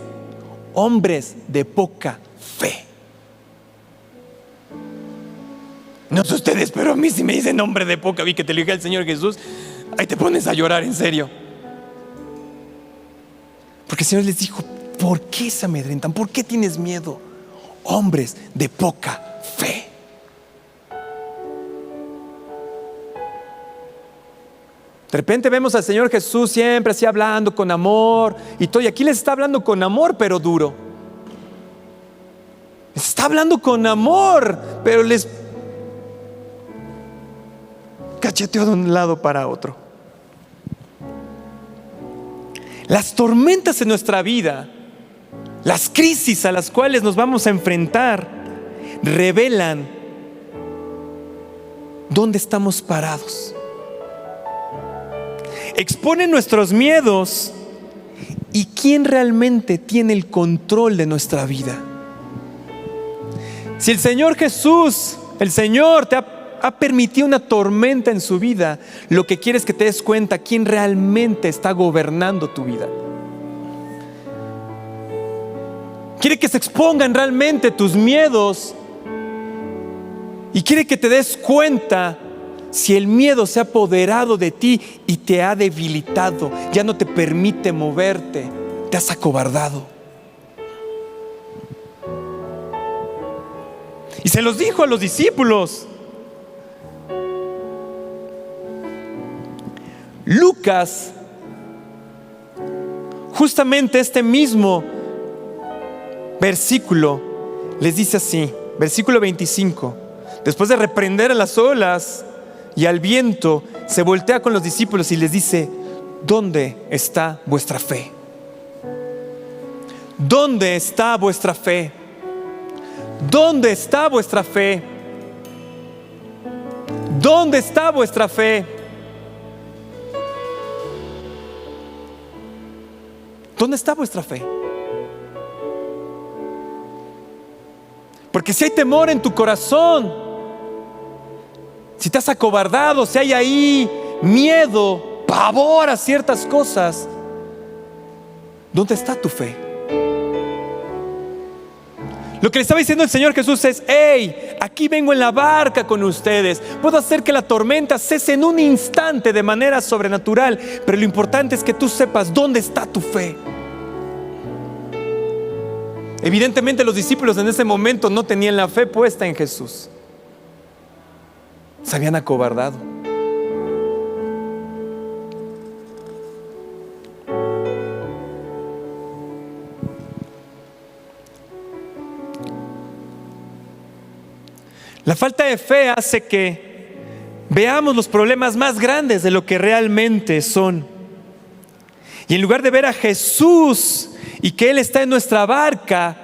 hombres de poca fe? No sé ustedes, pero a mí si me dicen hombre de poca fe, que te lo diga el Señor Jesús, ahí te pones a llorar, en serio. Porque el Señor les dijo: ¿por qué se amedrentan? ¿Por qué tienes miedo? Hombres de poca fe. De repente vemos al Señor Jesús siempre así hablando con amor y todo, y aquí les está hablando con amor, pero duro. Les está hablando con amor, pero les cacheteó de un lado para otro. Las tormentas en nuestra vida, las crisis a las cuales nos vamos a enfrentar, revelan dónde estamos parados. Exponen nuestros miedos y quién realmente tiene el control de nuestra vida. Si el Señor Jesús, el Señor te ha permitido una tormenta en su vida, lo que quiere es que te des cuenta quién realmente está gobernando tu vida. Quiere que se expongan realmente tus miedos y quiere que te des cuenta si el miedo se ha apoderado de ti y te ha debilitado, ya no te permite moverte, te has acobardado. Y se los dijo a los discípulos. Lucas, justamente este mismo versículo, les dice así, versículo 25: después de reprender a las olas y al viento, se voltea con los discípulos y les dice: ¿dónde está vuestra fe? ¿Dónde está vuestra fe? ¿Dónde está vuestra fe? ¿Dónde está vuestra fe? ¿Dónde está vuestra fe? Porque si hay temor en tu corazón, si te has acobardado, si hay ahí miedo, pavor a ciertas cosas, ¿dónde está tu fe? Lo que le estaba diciendo el Señor Jesús es: hey, aquí vengo en la barca con ustedes. Puedo hacer que la tormenta cese en un instante de manera sobrenatural, pero lo importante es que tú sepas dónde está tu fe. Evidentemente los discípulos en ese momento no tenían la fe puesta en Jesús. Se habían acobardado. La falta de fe hace que veamos los problemas más grandes de lo que realmente son. Y en lugar de ver a Jesús y que Él está en nuestra barca,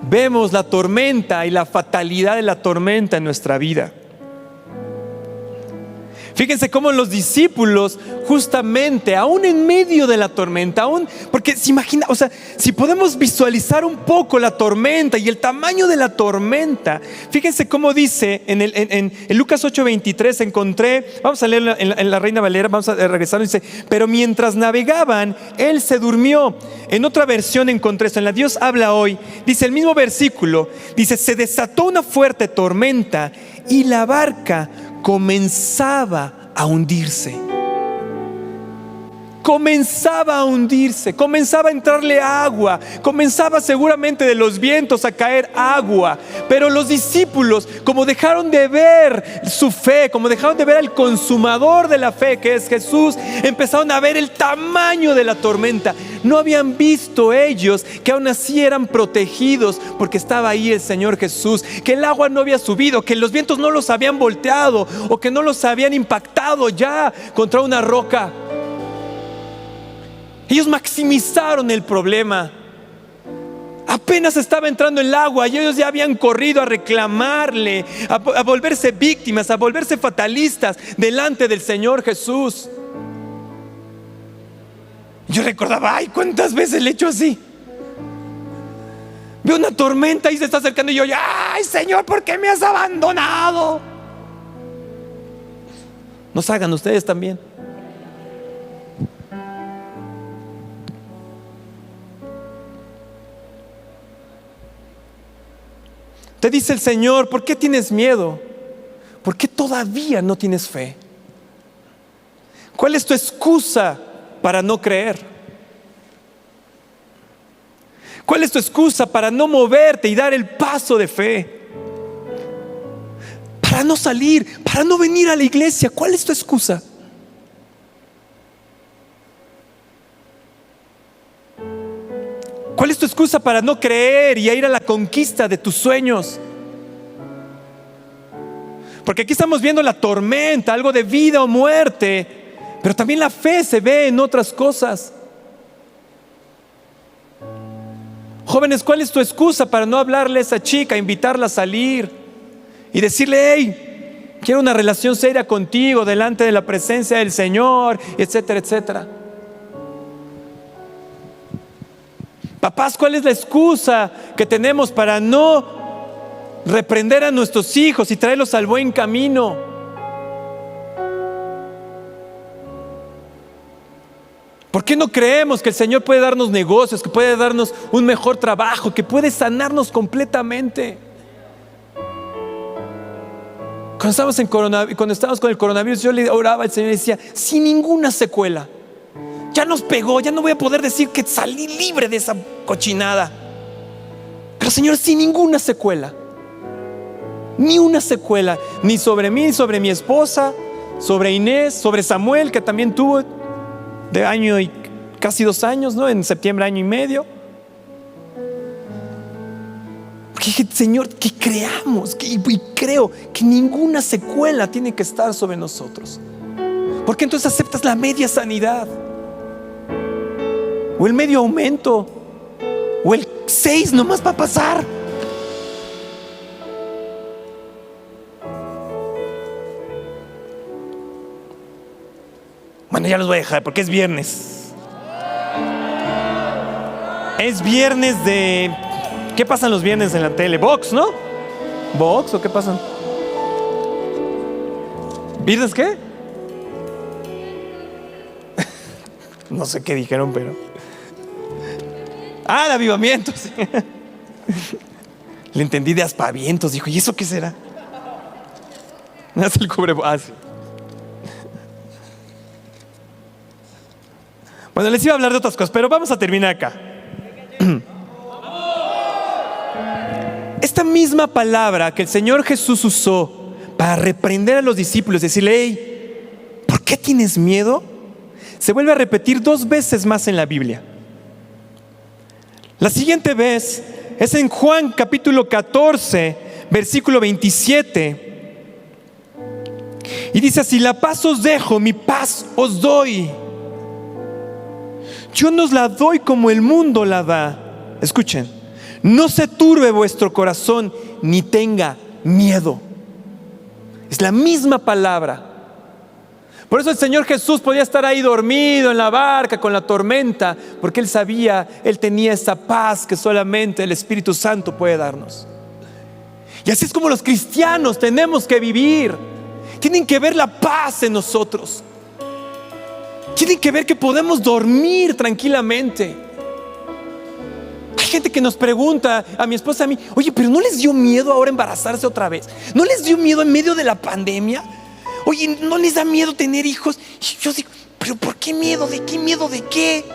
vemos la tormenta y la fatalidad de la tormenta en nuestra vida. Fíjense cómo los discípulos, justamente, aún en medio de la tormenta, porque se imagina, o sea, si podemos visualizar un poco la tormenta y el tamaño de la tormenta, fíjense cómo dice en Lucas 8:23, encontré, vamos a leer en la Reina Valera, vamos a regresar, dice: pero mientras navegaban, Él se durmió. En otra versión encontré esto, en la Dios habla hoy, dice el mismo versículo, dice: se desató una fuerte tormenta y la barca comenzaba a hundirse. Comenzaba a hundirse, comenzaba a entrarle agua, comenzaba seguramente de los vientos a caer agua. Pero los discípulos, como dejaron de ver su fe, como dejaron de ver al consumador de la fe, que es Jesús, empezaron a ver el tamaño de la tormenta. No habían visto ellos que aún así eran protegidos porque estaba ahí el Señor Jesús, que el agua no había subido, que los vientos no los habían volteado o que no los habían impactado ya contra una roca. Ellos maximizaron el problema. apenas estaba entrando el agua y ellos ya habían corrido a reclamarle, a volverse víctimas, a volverse fatalistas delante del Señor Jesús. Yo recordaba, ay, ¿cuántas veces le he hecho así? Veo una tormenta y se está acercando y yo, ay, Señor, ¿por qué me has abandonado? Nos hagan ustedes también. Te dice el Señor, ¿por qué tienes miedo? ¿Por qué todavía no tienes fe? ¿Cuál es tu excusa para no creer? ¿Cuál es tu excusa para no moverte y dar el paso de fe? Para no salir, para no venir a la iglesia. ¿Cuál es tu excusa? ¿Cuál es tu excusa para no creer y ir a la conquista de tus sueños? Porque aquí estamos viendo la tormenta, algo de vida o muerte, pero también la fe se ve en otras cosas. Jóvenes, ¿cuál es tu excusa para no hablarle a esa chica, invitarla a salir y decirle, hey, quiero una relación seria contigo delante de la presencia del Señor, etcétera, etcétera? Papás, ¿cuál es la excusa que tenemos para no reprender a nuestros hijos y traerlos al buen camino? ¿Por qué no creemos que el Señor puede darnos negocios, que puede darnos un mejor trabajo, que puede sanarnos completamente? Cuando estábamos con el coronavirus, yo le oraba al Señor y decía, sin ninguna secuela. Ya nos pegó, ya no voy a poder decir que salí libre de esa cochinada. Pero Señor, sin ninguna secuela. Ni una secuela, ni sobre mí, ni sobre mi esposa, sobre Inés, sobre Samuel, que también tuvo de año y casi 2 años, ¿no? En septiembre, año y medio. Porque dije, Señor, que creamos, y creo que ninguna secuela tiene que estar sobre nosotros. Porque entonces aceptas la media sanidad, o el medio aumento, o el 6 nomás va a pasar. Bueno, ya los voy a dejar porque es viernes. Es viernes de... ¿Qué pasan los viernes en la tele? Vox, ¿no? ¿Vox o qué pasan? ¿Viernes qué? No sé qué dijeron, pero... Ah, el avivamiento, sí. Le entendí de aspavientos. Dijo, ¿y eso qué será? Me hace el cubrebocas. Ah, sí. Bueno, les iba a hablar de otras cosas, pero vamos a terminar acá. Esta misma palabra que el Señor Jesús usó para reprender a los discípulos, decirle, hey, ¿por qué tienes miedo? Se vuelve a repetir 2 veces más en la Biblia. La siguiente vez es en Juan capítulo 14, versículo 27. Y dice así, la paz os dejo, mi paz os doy. Yo no os la doy como el mundo la da. Escuchen, no se turbe vuestro corazón ni tenga miedo. Es la misma palabra. Por eso el Señor Jesús podía estar ahí dormido en la barca con la tormenta, porque Él sabía, Él tenía esa paz que solamente el Espíritu Santo puede darnos. Y así es como los cristianos tenemos que vivir. Tienen que ver la paz en nosotros. Tienen que ver que podemos dormir tranquilamente. Hay gente que nos pregunta, a mi esposa, a mí, oye, pero ¿no les dio miedo ahora embarazarse otra vez? ¿No les dio miedo en medio de la pandemia? Oye, ¿no les da miedo tener hijos? Y yo digo, ¿pero por qué miedo? ¿De qué miedo? ¿De qué?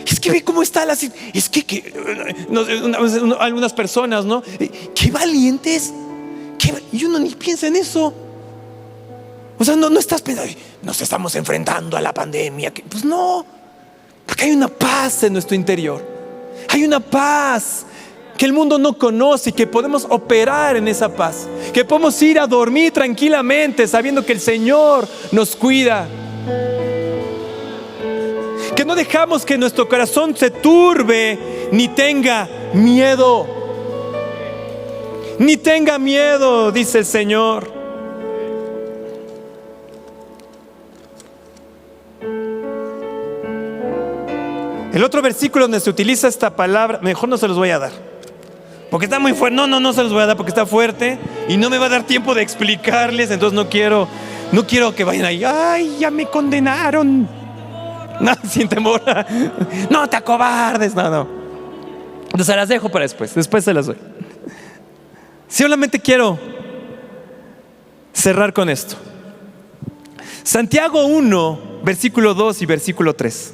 Es que ve cómo está la situación. Es que algunas personas, ¿no? ¡Qué valientes! Y uno ni piensa en eso. O sea, no estás pensando, nos estamos enfrentando a la pandemia. Pues no, porque hay una paz en nuestro interior. Hay una paz que el mundo no conoce y que podemos operar en esa paz. Que podemos ir a dormir tranquilamente sabiendo que el Señor nos cuida. Que no dejamos que nuestro corazón se turbe ni tenga miedo. Ni tenga miedo, dice el Señor. El otro versículo donde se utiliza esta palabra, mejor no se los voy a dar, porque está muy fuerte. No se los voy a dar porque está fuerte y no me va a dar tiempo de explicarles. Entonces no quiero que vayan ahí, ay, ya me condenaron. No, sin temor. No te acobardes. No. Entonces las dejo para después se las doy. Solamente quiero cerrar con esto. Santiago 1, versículo 2 y versículo 3.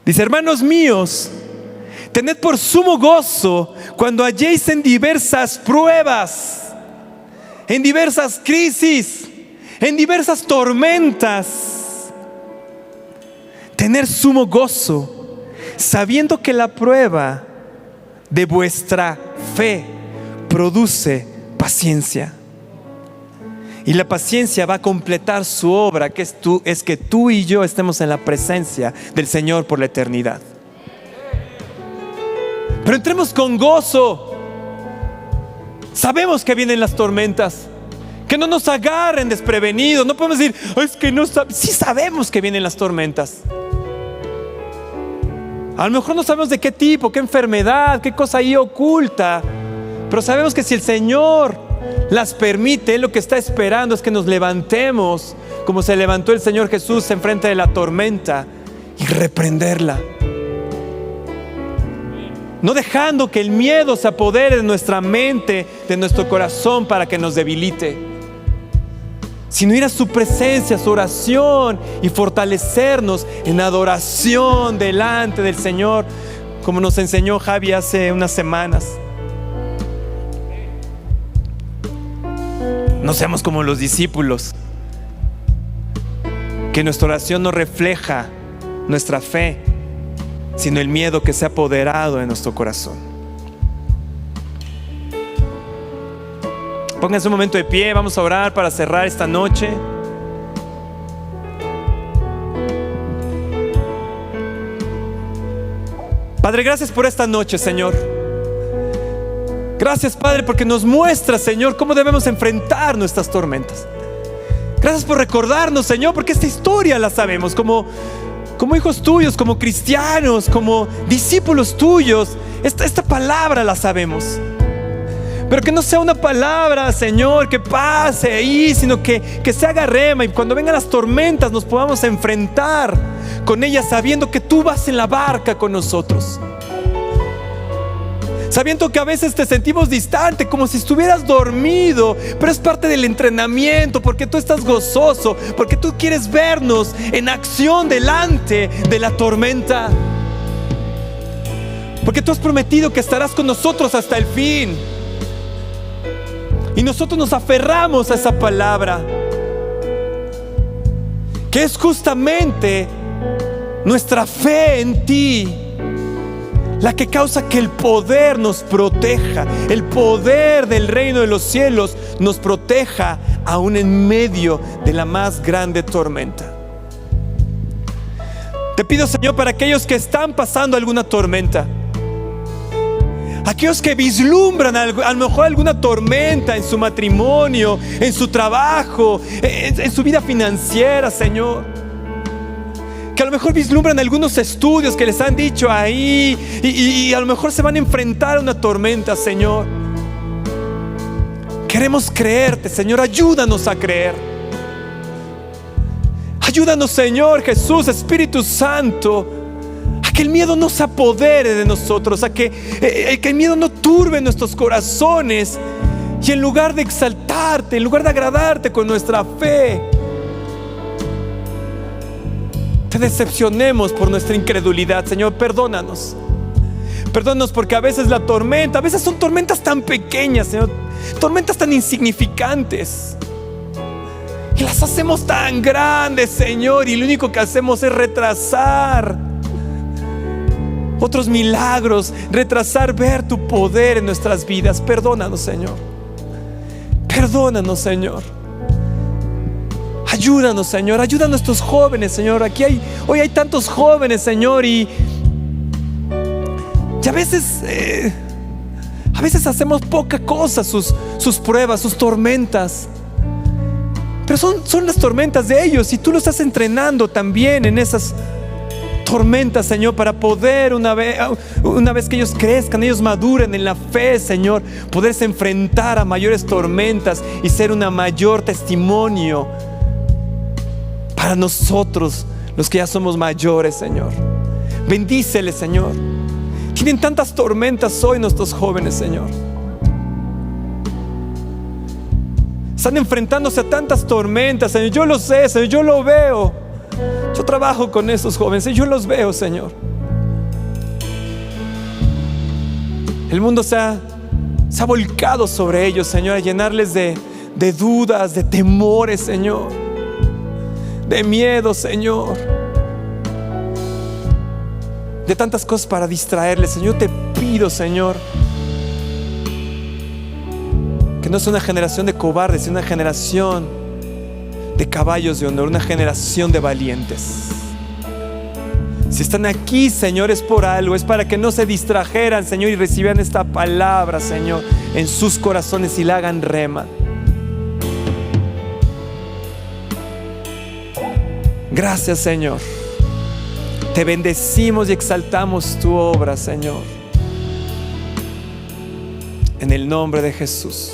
Dice: hermanos míos, tened por sumo gozo cuando halléis en diversas pruebas, en diversas crisis, en diversas tormentas. Tener sumo gozo, sabiendo que la prueba de vuestra fe produce paciencia. Y la paciencia va a completar su obra, que es que tú y yo estemos en la presencia del Señor por la eternidad. Pero entremos con gozo. Sabemos que vienen las tormentas, que no nos agarren desprevenidos. No podemos decir, es que no sabemos. Sí sabemos que vienen las tormentas. A lo mejor no sabemos de qué tipo, qué enfermedad, qué cosa ahí oculta, pero sabemos que si el Señor las permite, Él lo que está esperando es que nos levantemos como se levantó el Señor Jesús enfrente de la tormenta y reprenderla, no dejando que el miedo se apodere de nuestra mente, de nuestro corazón, para que nos debilite, sino ir a su presencia, a su oración, y fortalecernos en adoración delante del Señor, como nos enseñó Javi hace unas semanas. No seamos como los discípulos, que nuestra oración no refleja nuestra fe, sino el miedo que se ha apoderado de nuestro corazón. Pónganse un momento de pie, vamos a orar para cerrar esta noche. Padre, gracias por esta noche, Señor. Gracias, Padre, porque nos muestra, Señor, cómo debemos enfrentar nuestras tormentas. Gracias por recordarnos, Señor, porque esta historia la sabemos como hijos tuyos, como cristianos, como discípulos tuyos. Esta palabra la sabemos. Pero que no sea una palabra, Señor, que pase ahí, sino que se haga rema, y cuando vengan las tormentas nos podamos enfrentar con ellas sabiendo que tú vas en la barca con nosotros. Sabiendo que a veces te sentimos distante, como si estuvieras dormido, pero es parte del entrenamiento, porque tú estás gozoso, porque tú quieres vernos en acción delante de la tormenta, porque tú has prometido que estarás con nosotros hasta el fin, y nosotros nos aferramos a esa palabra, que es justamente nuestra fe en ti, la que causa que el poder nos proteja, el poder del reino de los cielos nos proteja aún en medio de la más grande tormenta. Te pido, Señor, para aquellos que están pasando alguna tormenta, aquellos que vislumbran a lo mejor alguna tormenta en su matrimonio, en su trabajo, en su vida financiera, Señor, que a lo mejor vislumbran algunos estudios que les han dicho ahí, y a lo mejor se van a enfrentar a una tormenta, Señor. Queremos creerte, Señor, ayúdanos a creer. Ayúdanos, Señor Jesús, Espíritu Santo, a que el miedo no se apodere de nosotros, a que el miedo no turbe nuestros corazones, y en lugar de exaltarte, en lugar de agradarte con nuestra fe, te decepcionemos por nuestra incredulidad. Señor, perdónanos. Perdónanos porque a veces la tormenta, a veces son tormentas tan pequeñas, Señor, tormentas tan insignificantes, y las hacemos tan grandes, Señor, y lo único que hacemos es retrasar otros milagros, retrasar ver tu poder en nuestras vidas. Perdónanos, Señor. Perdónanos, Señor. Ayúdanos, Señor, ayuda a nuestros jóvenes, Señor. Hoy hay tantos jóvenes, Señor, y Y a veces hacemos poca cosa, sus pruebas, sus tormentas. Pero son las tormentas de ellos, y tú los estás entrenando también en esas tormentas, Señor, para poder una vez que ellos crezcan, ellos maduren en la fe, Señor, poderse enfrentar a mayores tormentas y ser un mayor testimonio para nosotros, los que ya somos mayores, Señor. Bendíceles, Señor. Tienen tantas tormentas hoy nuestros jóvenes, Señor. Están enfrentándose a tantas tormentas, Señor. Yo lo sé, Señor, yo lo veo. Yo trabajo con esos jóvenes y yo los veo, Señor. El mundo se ha volcado sobre ellos, Señor, a llenarles de dudas, de temores, Señor, de miedo, Señor, de tantas cosas para distraerles. Señor, te pido, Señor, que no sea una generación de cobardes, sino una generación de caballos de honor, una generación de valientes. Si están aquí, Señor, es por algo, es para que no se distrajeran, Señor, y recibieran esta palabra, Señor, en sus corazones y la hagan rema. Gracias, Señor. Te bendecimos y exaltamos tu obra, Señor, en el nombre de Jesús.